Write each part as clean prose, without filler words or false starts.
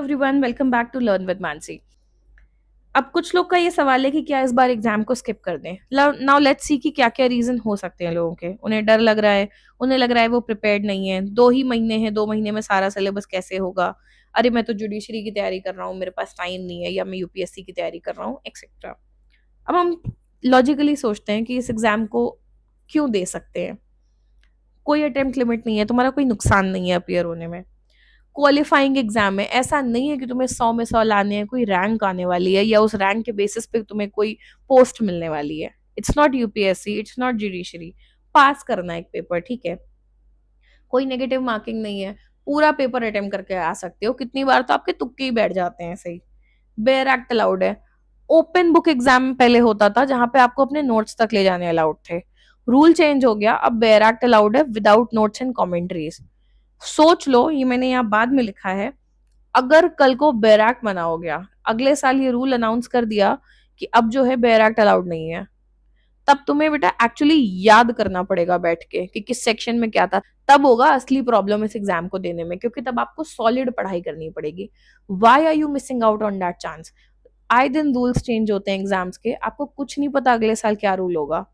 Everyone, welcome back to learn with Mansi. अब कुछ लोग का ये सवाल है कि क्या इस बार एग्जाम को स्किप कर दें। नाउ लेट्स सी कि क्या क्या रीजन हो सकते हैं लोगों के। उन्हें डर लग रहा है, उन्हें लग रहा है वो प्रिपेयर्ड नहीं है, 2 ही महीने हैं, 2 महीने में सारा सिलेबस कैसे होगा, अरे मैं तो जुडिशरी की तैयारी कर रहा हूँ, मेरे पास टाइम नहीं है, या मैं यूपीएससी की तैयारी कर रहा हूँ एक्सेट्रा। अब हम लॉजिकली सोचते हैं कि इस एग्जाम को क्यों दे सकते हैं। कोई अटेम्प्ट लिमिट नहीं है, तुम्हारा कोई नुकसान नहीं है अपियर होने में। क्वालिफाइंग एग्जाम है, ऐसा नहीं है कि तुम्हें 100 में 100 लाने हैं, कोई रैंक आने वाली है या उस रैंक के बेसिस पे तुम्हें कोई पोस्ट मिलने वाली है। It's not UPSC, it's not judiciary. Pass करना है एक पेपर, ठीक है, कोई नेगेटिव मार्किंग नहीं है, पूरा पेपर अटेम्प्ट करके आ सकते हो। कितनी बार तो आपके तुक्के ही बैठ जाते हैं सही। बेयर एक्ट अलाउड है। ओपन बुक एग्जाम पहले होता था जहां पे आपको अपने नोट्स तक ले जाने अलाउड थे। रूल चेंज हो गया, अब बेयर एक्ट अलाउड है विदाउट नोट्स एंड कमेंट्रीज। सोच लो, ये मैंने यहाँ बाद में लिखा है, अगर कल को बेयर एक्ट बना हो गया, अगले साल ये रूल अनाउंस कर दिया कि अब जो है बेयर एक्ट अलाउड नहीं है, तब तुम्हें बेटा एक्चुअली याद करना पड़ेगा बैठ के कि किस सेक्शन में क्या था। तब होगा असली प्रॉब्लम इस एग्जाम को देने में, क्योंकि तब आपको सॉलिड पढ़ाई करनी पड़ेगी। Why are you missing out on that chance. आए दिन रूल्स चेंज होते हैं एग्जाम्स के, आपको कुछ नहीं पता अगले साल क्या रूल होगा।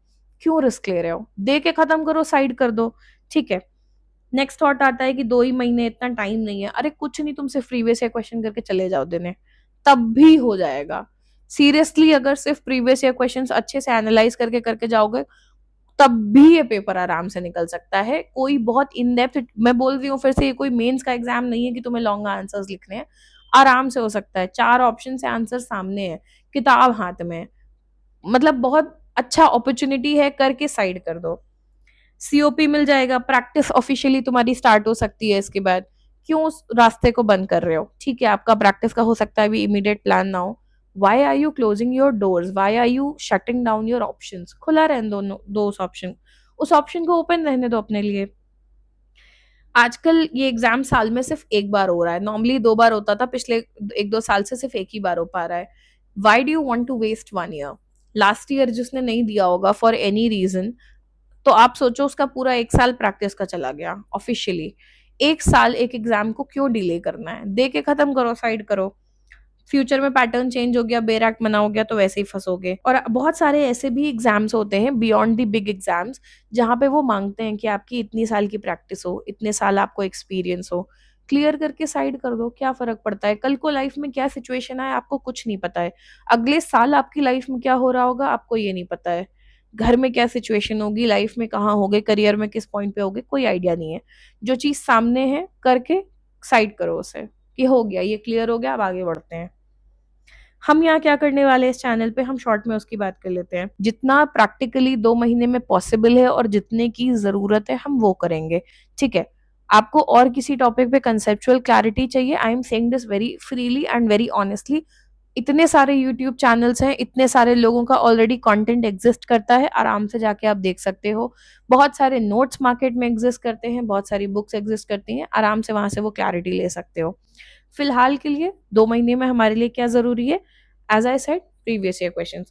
क्यों रिस्क ले रहे हो, दे के खत्म करो, साइड कर दो। ठीक है, नेक्स्ट थॉट आता है कि 2 ही महीने, इतना टाइम नहीं है। अरे कुछ नहीं, तुम सिर्फ प्रीवियस ईयर क्वेश्चन करके चले जाओ देने, तब भी हो जाएगा। सीरियसली, अगर सिर्फ प्रीवियस ईयर क्वेश्चंस अच्छे से एनालाइज करके करके जाओगे, तब भी ये पेपर आराम से निकल सकता है। कोई बहुत इन डेप्थ, मैं बोल रही हूँ फिर से, ये कोई मेंस का एग्जाम नहीं है कि तुम्हें लॉन्ग आंसर्स लिखने हैं। आराम से हो सकता है, 4 ऑप्शन से आंसर सामने है, किताब हाथ में है। मतलब बहुत अच्छा अपॉर्चुनिटी है, करके साइड कर दो। सीओपी मिल जाएगा, प्रैक्टिस ऑफिशियली तुम्हारी स्टार्ट हो सकती है इसके बाद। क्यों उस रास्ते को बंद कर रहे हो। ठीक है, आपका प्रैक्टिस का हो सकता है अभी इमीडिएट प्लान ना हो। Why are you closing your doors, why are you shutting down your option. खुला रहने दो उस ऑप्शन, उस ऑप्शन को ओपन रहने दो अपने लिए। आजकल ये एग्जाम साल में सिर्फ एक बार हो रहा है, नॉर्मली 2 बार होता था, पिछले 1-2 साल से सिर्फ एक ही बार हो पा रहा है। Why do you want to waste 1 year. Last year जिसने नहीं दिया होगा फॉर एनी रीजन, तो आप सोचो उसका पूरा 1 साल प्रैक्टिस का चला गया ऑफिशियली। 1 साल एक एग्जाम को क्यों डिले करना है, दे के खत्म करो, साइड करो। फ्यूचर में पैटर्न चेंज हो गया, बेर एक्ट बना हो गया, तो वैसे ही फंसोगे। और बहुत सारे ऐसे भी एग्जाम्स होते हैं बियॉन्ड द बिग एग्जाम्स, जहाँ पे वो मांगते हैं कि आपकी इतनी साल की प्रैक्टिस हो, इतने साल आपको एक्सपीरियंस हो। क्लियर करके साइड कर दो, क्या फर्क पड़ता है। कल को लाइफ में क्या सिचुएशन आए आपको कुछ नहीं पता है। अगले साल आपकी लाइफ में क्या हो रहा होगा आपको ये नहीं पता है। घर में क्या सिचुएशन होगी, लाइफ में कहाँ होगे, करियर में किस पॉइंट पे होगे, कोई आइडिया नहीं है। जो चीज सामने है करके साइड करो उसे, कि हो गया, ये क्लियर हो गया, अब आगे बढ़ते हैं। हम यहाँ क्या करने वाले हैं इस चैनल पे, हम शॉर्ट में उसकी बात कर लेते हैं। जितना प्रैक्टिकली 2 महीने में पॉसिबल है और जितने की जरूरत है हम वो करेंगे। ठीक है, आपको और किसी टॉपिक पे कंसेप्चुअल क्लैरिटी चाहिए, I am saying this very freely and very honestly. इतने सारे यूट्यूब चैनल्स हैं, इतने सारे लोगों का ऑलरेडी कंटेंट एग्जिस्ट करता है, आराम से जाके आप देख सकते हो। बहुत सारे नोट्स मार्केट में एग्जिस्ट करते हैं, बहुत सारी बुक्स एग्जिस्ट करती हैं, आराम से वहां से वो क्लैरिटी ले सकते हो। फिलहाल के लिए 2 महीने में हमारे लिए क्या जरूरी है, as I said, previous year question.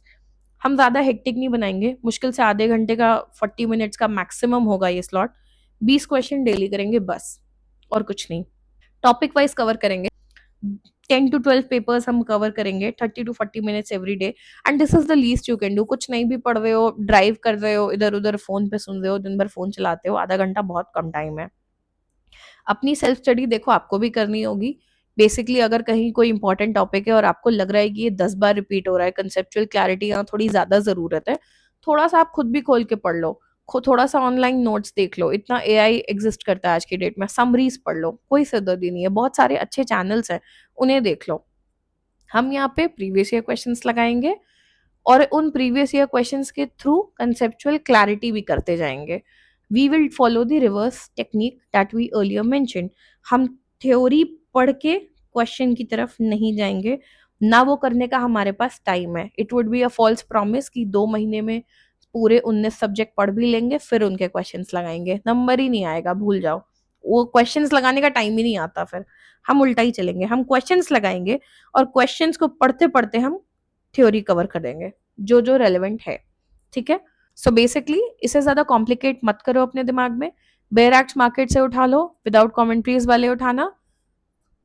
हम ज्यादा हेक्टिक नहीं बनाएंगे, मुश्किल से आधे घंटे का, 40 मिनट्स का मैक्सिमम होगा ये स्लॉट। 20 क्वेश्चन डेली करेंगे बस, और कुछ नहीं। टॉपिक वाइज कवर करेंगे, 10 to 12 पेपर्स हम कवर करेंगे, 30 to 40 minutes every day. And this is the least you can do. कुछ नहीं भी पढ़ रहे हो, ड्राइव कर रहे हो, इधर उधर फोन पे सुन रहे हो, दिन भर फोन चलाते हो, आधा घंटा बहुत कम टाइम है। अपनी सेल्फ स्टडी देखो आपको भी करनी होगी। बेसिकली अगर कहीं कोई इंपॉर्टेंट टॉपिक है और आपको लग रहा है कि ये 10 बार रिपीट हो रहा है, कंसेप्चुअल क्लैरिटी यहाँ थोड़ी ज्यादा जरूरत है, थोड़ा सा आप खुद भी खोल के पढ़ लो। थोड़ा सा ऑनलाइन नोट्स देख लो, इतना एआई एग्जिस्ट करता है आज की डेट में, समरीज पढ़ लो, कोई सिरदर्दी नहीं है, बहुत सारे अच्छे चैनल्स हैं, उन्हें देख लो। हम यहाँ पे प्रीवियस ईयर क्वेश्चंस लगाएंगे और उन प्रीवियस ईयर क्वेश्चंस के थ्रू कंसेप्चुअल क्लैरिटी भी करते जाएंगे। We will follow the reverse technique that we earlier mention. हम थ्योरी पढ़ के क्वेश्चन की तरफ नहीं जाएंगे, ना वो करने का हमारे पास टाइम है। It would be a false promise कि 2 महीने में पूरे 19 सब्जेक्ट पढ़ भी लेंगे फिर उनके क्वेश्चंस लगाएंगे, नंबर ही नहीं आएगा, भूल जाओ। वो क्वेश्चंस लगाने का टाइम ही नहीं आता फिर। हम उल्टा ही चलेंगे, हम क्वेश्चंस लगाएंगे और क्वेश्चंस को पढ़ते पढ़ते हम थ्योरी कवर कर देंगे जो जो रेलेवेंट है। ठीक है, सो बेसिकली इसे ज्यादा कॉम्प्लिकेट मत करो अपने दिमाग में। बेयर एक्ट मार्केट से उठा लो, विदाउट कमेंट्रीज वाले उठाना।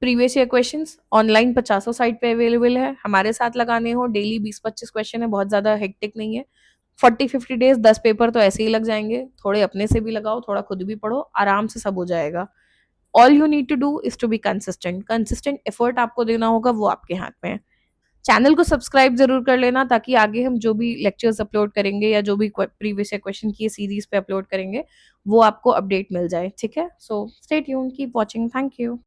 Previous year questions online 50 site पे अवेलेबल है। हमारे साथ लगाने हो डेली 20-25 क्वेश्चन है, बहुत ज़्यादा हेक्टिक नहीं है। 40-50 डेज़ 10 पेपर तो ऐसे ही लग जाएँगे। थोड़े अपने से भी लगाओ, थोड़ा खुद भी पढ़ो, आराम से सब हो जाएगा। All you need to do is to be consistent. Consistent effort आपको देना होगा, वो आपके हाथ में है। चैनल को सब्सक्राइब ज़रूर कर लेना ताकि आगे हम जो भी लेक्चर्स अपलोड करेंगे या जो भी प्रीवियस ईयर क्वेश्चन की सीरीज़ पे अपलोड करेंगे, वो आपको अपडेट मिल जाए, ठीक है? So stay tuned, keep watching, thank you.